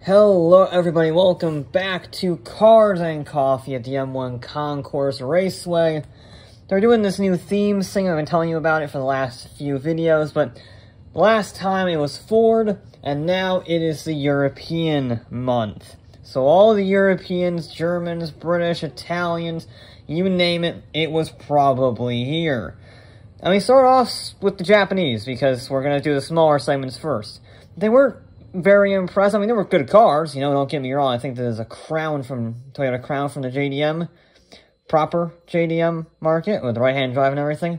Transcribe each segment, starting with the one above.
Hello everybody, welcome back to Cars and Coffee at the M1 Concourse Raceway. They're doing this new theme thing. I've been telling you about it for the last few videos, but last time it was Ford, and now it is the European month. So all the Europeans, Germans, British, Italians, you name it, it was probably here. And we start off with the Japanese, because we're going to do the smaller segments first. They weren't very impressed. I mean, they were good cars, you know, don't get me wrong. I think there's a Crown from, Toyota Crown from the JDM, proper JDM market, with the right-hand drive and everything.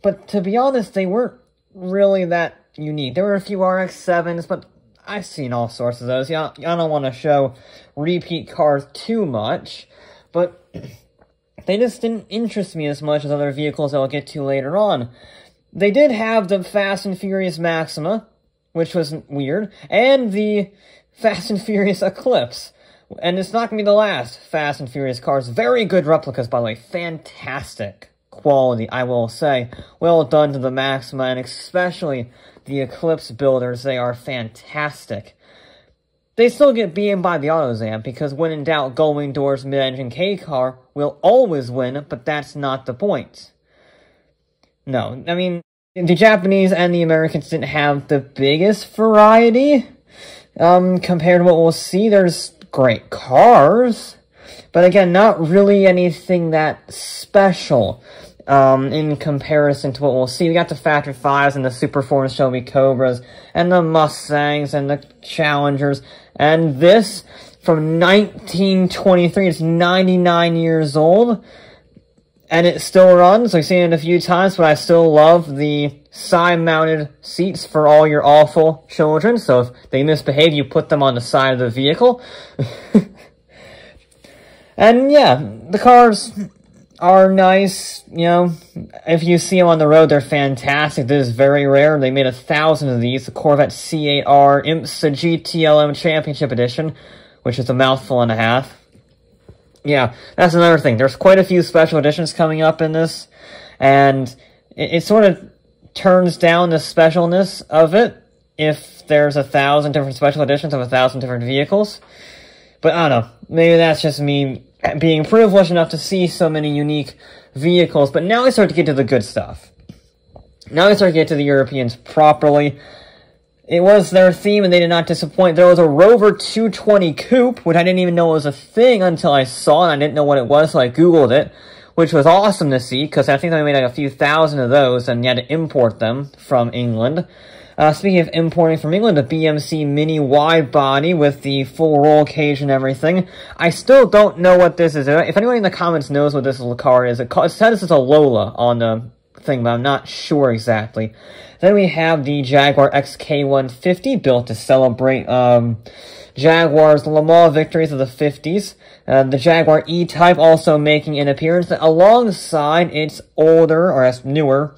But to be honest, they weren't really that unique. There were a few RX-7s, but I've seen all sorts of those. Yeah, I don't want to show repeat cars too much, but they just didn't interest me as much as other vehicles that I'll get to later on. They did have the Fast and Furious Maxima, which was weird, and the Fast and Furious Eclipse. And it's not going to be the last Fast and Furious cars. Very good replicas, by the way. Fantastic quality, I will say. Well done to the Maxima, and especially the Eclipse builders. They are fantastic. They still get beaten by the AutoZam, because when in doubt, going doors mid-engine K-car will always win, but that's not the point. No, I mean, the Japanese and the Americans didn't have the biggest variety, compared to what we'll see. There's great cars, but again, not really anything that special, in comparison to what we'll see. We got the Factory 5s and the Superforms Shelby Cobras, and the Mustangs, and the Challengers, and this, from 1923, it's 99 years old, and it still runs. I've seen it a few times, but I still love the side-mounted seats for all your awful children. So if they misbehave, you put them on the side of the vehicle. And yeah, the cars are nice, you know. If you see them on the road, they're fantastic. This is very rare. They made 1,000 of these. The Corvette C8R IMSA GTLM Championship Edition, which is a mouthful and a half. Yeah, that's another thing. There's quite a few special editions coming up in this, and it sort of turns down the specialness of it if there's 1,000 different special editions of 1,000 different vehicles. But I don't know, maybe that's just me being privileged enough to see so many unique vehicles. But now I start to get to the good stuff. Now I start to get to the Europeans properly. It was their theme, and they did not disappoint. There was a Rover 220 Coupe, which I didn't even know was a thing until I saw it. I didn't know what it was, so I Googled it, which was awesome to see, because I think they made like a few thousand of those, and you had to import them from England. Speaking of importing from England, the BMC Mini wide body with the full roll cage and everything. I still don't know what this is. If anyone in the comments knows what this little car is, it says it's a Lola on the thing, but I'm not sure exactly. Then we have the Jaguar XK150, built to celebrate Jaguar's Le Mans victories of the 50s. The Jaguar E-Type also making an appearance alongside its older, or newer,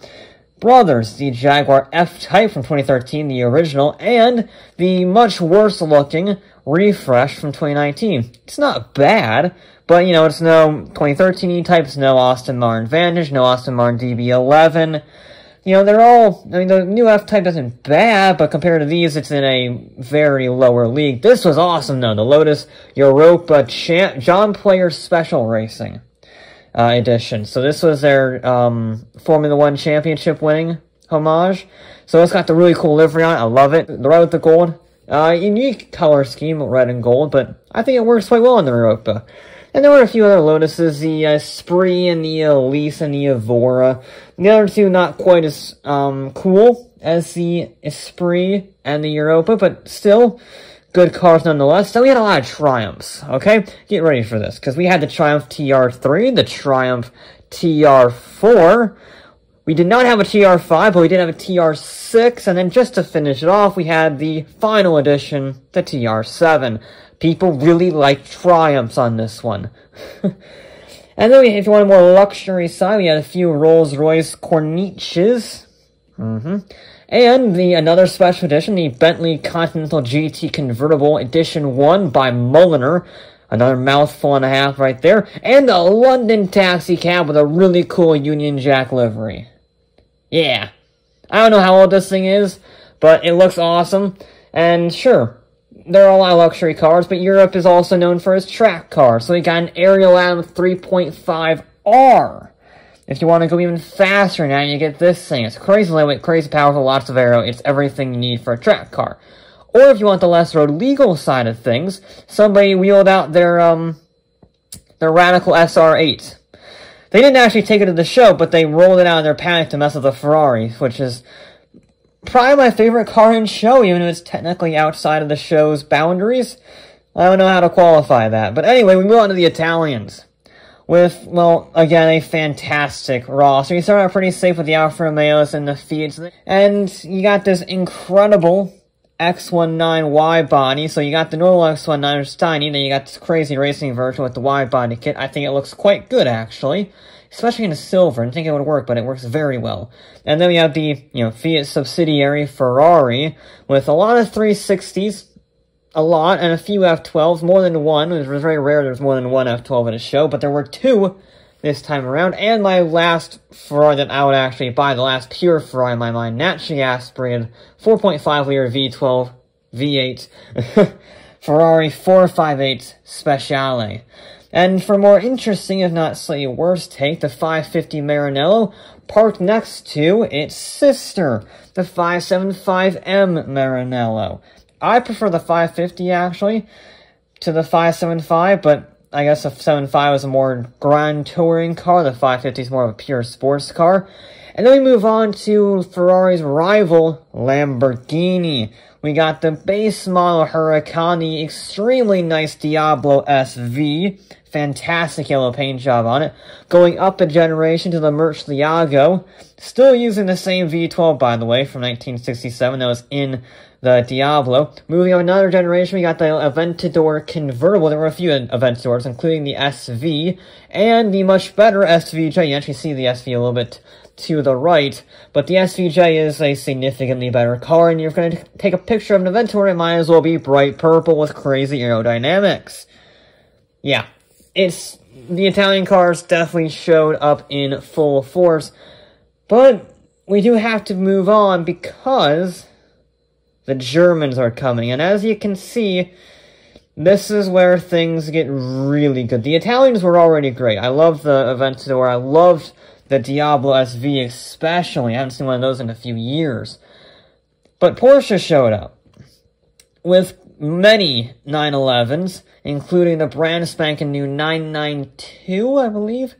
brothers, the Jaguar F-Type from 2013, the original, and the much worse-looking refresh from 2019. It's not bad, but, you know, it's no 2013 E-Type, it's no Aston Martin Vantage, no Aston Martin DB11. You know, they're all, I mean, the new F-Type isn't bad, but compared to these, it's in a very lower league. This was awesome, though. The Lotus Europa John Player Special Racing edition. So this was their Formula 1 championship winning homage. So it's got the really cool livery on it. I love it. The red with the gold. Unique color scheme, red and gold, but I think it works quite well in the Europa. And there were a few other Lotuses, the Esprit and the Elise and the Evora. The other two not quite as cool as the Esprit and the Europa, but still good cars nonetheless. So we had a lot of Triumphs, okay? Get ready for this, because we had the Triumph TR3, the Triumph TR4. We did not have a TR5, but we did have a TR6, and then just to finish it off, we had the final edition, the TR7. People really like Triumphs on this one. And then, if you want a more luxury side, we had a few Rolls-Royce Corniches. And another special edition, the Bentley Continental GT Convertible Edition 1 by Mulliner. Another mouthful and a half right there. And a London taxi cab with a really cool Union Jack livery. Yeah. I don't know how old this thing is, but it looks awesome. And sure, They're all luxury cars, but Europe is also known for its track cars. So we got an Ariel Atom 3.5R. If you want to go even faster now, you get this thing. It's crazy lightweight, crazy powerful, lots of aero. It's everything you need for a track car. Or if you want the less road legal side of things, somebody wheeled out their Radical SR8. They didn't actually take it to the show, but they rolled it out in their panic to mess with the Ferrari, which is probably my favorite car in show, even if it's technically outside of the show's boundaries. I don't know how to qualify that. But anyway, we move on to the Italians. With, well, again, a fantastic roster. You start out pretty safe with the Alfa Romeos and the Fiats. And you got this incredible X19 wide body. So you got the normal X19, which is tiny. Then you got this crazy racing version with the wide body kit. I think it looks quite good, actually. Especially in the silver. I didn't think it would work, but it works very well. And then we have the, Fiat subsidiary Ferrari with a lot of 360s. A lot, and a few F12s, more than one. It was very rare there was more than one F12 in a show, but there were two this time around. And my last Ferrari that I would actually buy, the last pure Ferrari in my mind, naturally aspirated 4.5-liter V12 V8 Ferrari 458 Speciale. And for more interesting, if not slightly worse take, the 550 Maranello, parked next to its sister, the 575M Maranello. I prefer the 550, actually, to the 575, but I guess the 75 is a more grand touring car. The 550 is more of a pure sports car. And then we move on to Ferrari's rival, Lamborghini. We got the base model Huracan, the extremely nice Diablo SV. Fantastic yellow paint job on it. Going up a generation to the Murcielago. Still using the same V12, by the way, from 1967 that was in the Diablo. Moving on another generation, we got the Aventador convertible. There were a few Aventadors, including the SV, and the much better SVJ. You actually see the SV a little bit to the right, but the SVJ is a significantly better car, and you're going to take a picture of an Aventador, it might as well be bright purple with crazy aerodynamics. Yeah, the Italian cars definitely showed up in full force, but we do have to move on because the Germans are coming, and as you can see, this is where things get really good. The Italians were already great. I love the Aventador. I loved the Diablo SV especially. I haven't seen one of those in a few years. But Porsche showed up with many 911s, including the brand spanking new 992, I believe.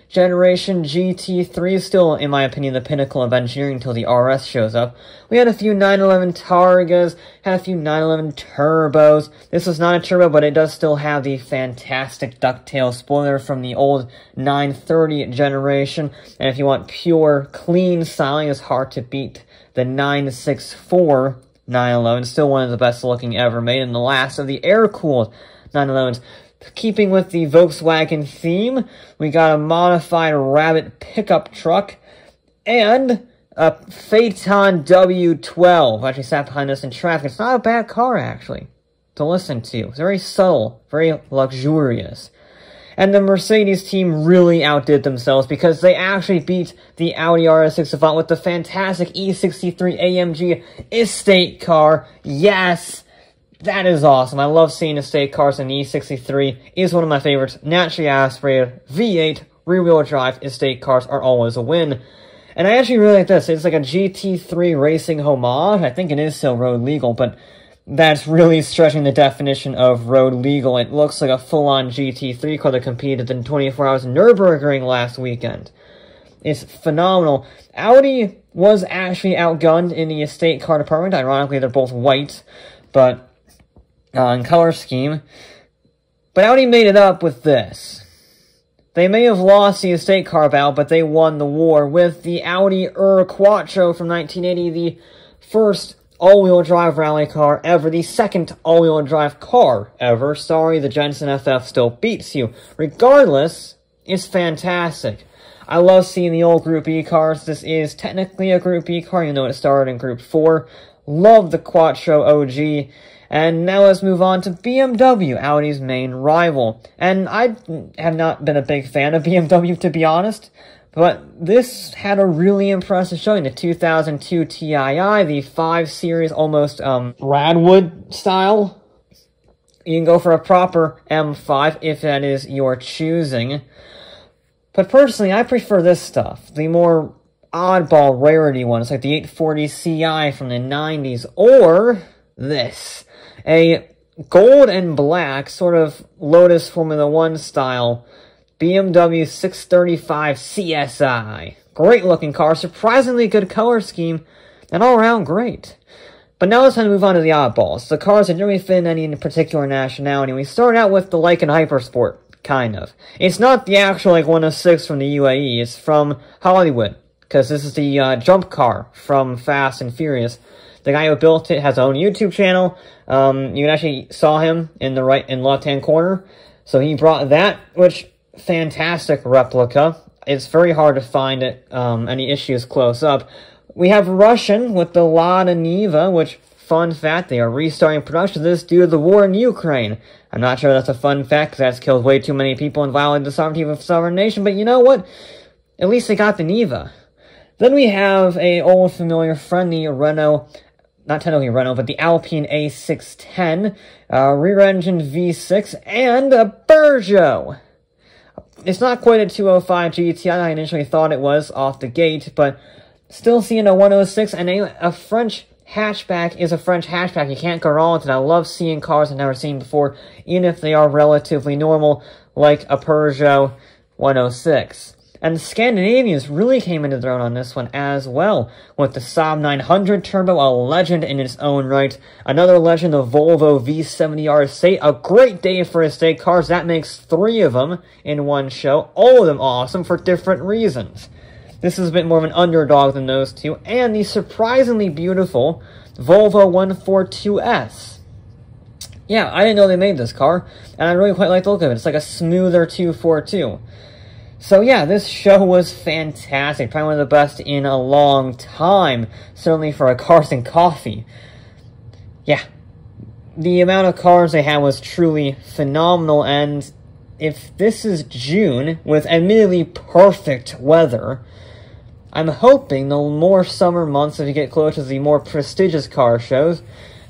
Generation GT3 is still, in my opinion, the pinnacle of engineering until the RS shows up. We had a few 911 Targas, had a few 911 Turbos. This was not a turbo, but it does still have the fantastic ducktail spoiler from the old 930 generation. And if you want pure, clean styling, it's hard to beat the 964 911. Still one of the best looking ever made, and the last of the air-cooled 911s. Keeping with the Volkswagen theme, we got a modified Rabbit pickup truck and a Phaeton W12. I actually sat behind this in traffic. It's not a bad car, actually, to listen to. It's very subtle, very luxurious. And the Mercedes team really outdid themselves because they actually beat the Audi RS6 Avant with the fantastic E63 AMG estate car. Yes! That is awesome. I love seeing estate cars, and the E63 is one of my favorites. Naturally aspirated, V8, rear-wheel drive estate cars are always a win. And I actually really like this. It's like a GT3 racing homage. I think it is still road legal, but that's really stretching the definition of road legal. It looks like a full-on GT3 car that competed in 24 Hours Nürburgring last weekend. It's phenomenal. Audi was actually outgunned in the estate car department. Ironically, they're both white, but in color scheme. But Audi made it up with this. They may have lost the estate car battle, but they won the war with the Audi Quattro from 1980, the first all-wheel drive rally car ever, the second all-wheel drive car ever. Sorry, the Jensen FF still beats you. Regardless, it's fantastic. I love seeing the old Group E cars. This is technically a Group E car, even though it started in Group 4. Love the Quattro OG. And now let's move on to BMW, Audi's main rival. And I have not been a big fan of BMW, to be honest, but this had a really impressive showing. The 2002 Tii, the 5 Series, almost Radwood style you can go for a proper M5 if that is your choosing. But personally, I prefer this stuff. The more oddball rarity ones, like the 840 Ci from the 90s, or this. A gold and black, sort of Lotus Formula 1 style, BMW 635 CSI. Great looking car, surprisingly good color scheme, and all around great. But now it's time to move on to the oddballs, the cars that don't really fit in any particular nationality. We start out with the Lykan Hypersport, kind of. It's not the actual, 106 from the UAE, it's from Hollywood, because this is the jump car from Fast and Furious. The guy who built it has his own YouTube channel. You can actually saw him in the right and left-hand corner. So he brought that, which, fantastic replica. It's very hard to find it, any issues close up. We have Russian with the Lada Niva, which, fun fact, they are restarting production of this due to the war in Ukraine. I'm not sure that's a fun fact, because that's killed way too many people and violated the sovereignty of a sovereign nation, but you know what? At least they got the Niva. Then we have a old familiar friend, the Renault, not technically Renault, but the Alpine A610, rear-engined V6, and a Peugeot. It's not quite a 205 GTI I initially thought it was off the gate, but still seeing a 106, and a French hatchback is a French hatchback. You can't go wrong with it. I love seeing cars I've never seen before, even if they are relatively normal, like a Peugeot 106. And the Scandinavians really came into their own on this one as well, with the Saab 900 Turbo, a legend in its own right. Another legend, the Volvo V70R Estate, a great day for estate cars. That makes 3 of them in one show, all of them awesome for different reasons. This is a bit more of an underdog than those two, and the surprisingly beautiful Volvo 142S. Yeah, I didn't know they made this car, and I really quite like the look of it. It's like a smoother 242. So yeah, this show was fantastic. Probably one of the best in a long time. Certainly for a Cars and Coffee. Yeah. The amount of cars they had was truly phenomenal, and if this is June, with admittedly perfect weather, I'm hoping the more summer months, as you get closer to the more prestigious car shows,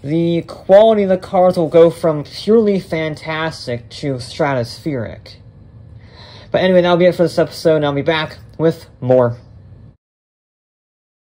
the quality of the cars will go from purely fantastic to stratospheric. But anyway, that'll be it for this episode, and I'll be back with more.